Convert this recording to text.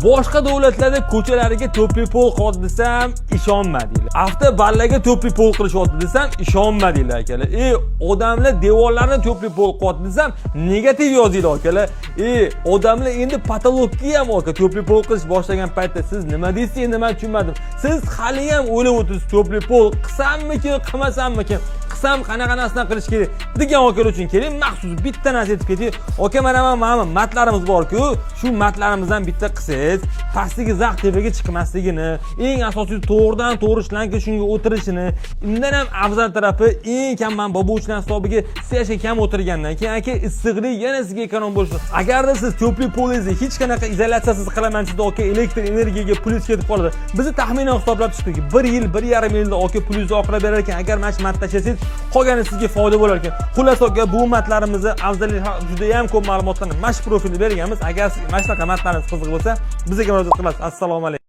boshqa davlatlarda ko'chalariga to'pli pol qo'ydi desam ishonmadinglar. Avtoballarga to'pli pol qilishyapti desam ishonmadinglar akalar. Odamlar devorlarni to'pli pol qo'ydi desam negativ yozinglar akalar. Odamlar endi patologiya ham aka to'pli pol qilish boshlagan paytda siz nima deysiz endi men tushunmadim. Siz hali ham o'ylab o'tirsiz to'pli pol qilsammikin, qilmasammikin? Qilsam qanaqa qilish kerak degan akalar uchun keling, maxsus bitta narsa aytib ketay. Aka mana matlarimiz bor-ku, shu matlarimizdan bitta qilsangiz, pastdagi zax tepaga chiqmasligini, eng asosiy to'g'ridan to'g'ri ishlangan shunga o'tirishini, undan ham afzal tarafi eng kam manbabuchilar hisobiga siyashga kam o'tirgandan keyin aka issiqlik yana sizga ekonom bo'lishi. Agarda siz to'pli polingizni hech qanaqa izolyatsiyasiz qilaman sizda aka elektr energiyaga plyus ketib qoladi. Bizni taxminan hisoblab chiqdik. 1 yil, 1,5 yilda aka plyusni oqira berar ekan. Agar mana shu mat tashlasangiz, qolgani sizga foyda bo'lar ekan. Xullas aka bu matlarimizni afzalligi juda ham ko'p ma'lumotlarni mash profilida berganmiz. Agar sizga mana shunaqa matlarimiz qiziq bo'lsa, bizga murojaat qilasiz. Assalomu alaykum.